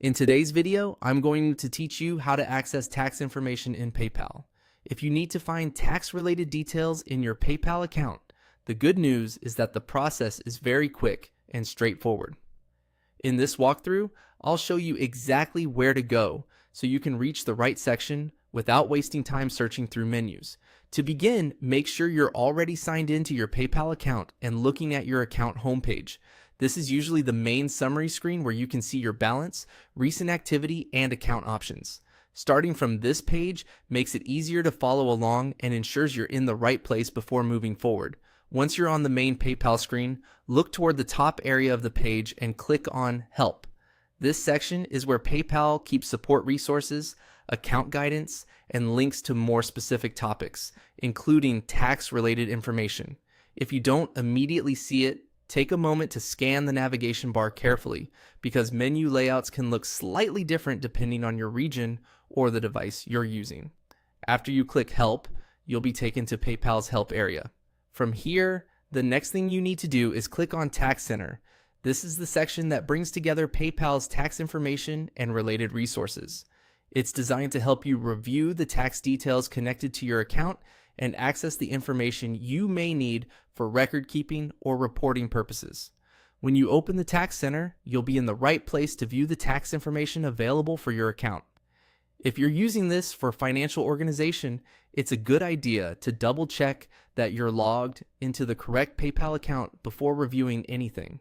In today's video, I'm going to teach you how to access tax information in PayPal. If you need to find tax-related details in your PayPal account, the good news is that the process is very quick and straightforward. In this walkthrough, I'll show you exactly where to go so you can reach the right section without wasting time searching through menus. To begin, make sure you're already signed into your PayPal account and looking at your account homepage. This is usually the main summary screen where you can see your balance, recent activity, and account options. Starting from this page makes it easier to follow along and ensures you're in the right place before moving forward. Once you're on the main PayPal screen, look toward the top area of the page and click on Help. This section is where PayPal keeps support resources, account guidance, and links to more specific topics, including tax-related information. If you don't immediately see it, take a moment to scan the navigation bar carefully, because menu layouts can look slightly different depending on your region or the device you're using. After you click Help, you'll be taken to PayPal's Help area. From here, the next thing you need to do is click on Tax Center. This is the section that brings together PayPal's tax information and related resources. It's designed to help you review the tax details connected to your account and access the information you may need for record keeping or reporting purposes. When you open the Tax Center, you'll be in the right place to view the tax information available for your account. If you're using this for financial organization, it's a good idea to double check that you're logged into the correct PayPal account before reviewing anything.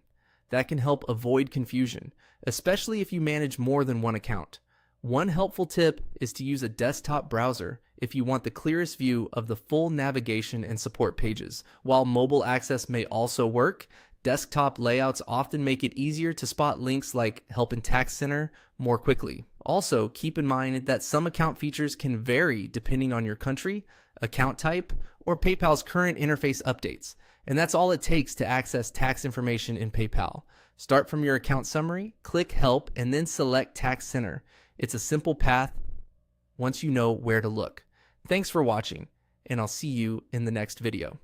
That can help avoid confusion, especially if you manage more than one account. One helpful tip is to use a desktop browser if you want the clearest view of the full navigation and support pages. While mobile access may also work, desktop layouts often make it easier to spot links like Help in Tax Center more quickly. Also, keep in mind that some account features can vary depending on your country, account type, or PayPal's current interface updates. And that's all it takes to access tax information in PayPal. Start from your account summary, click Help, and then select Tax Center. It's a simple path once you know where to look. Thanks for watching, and I'll see you in the next video.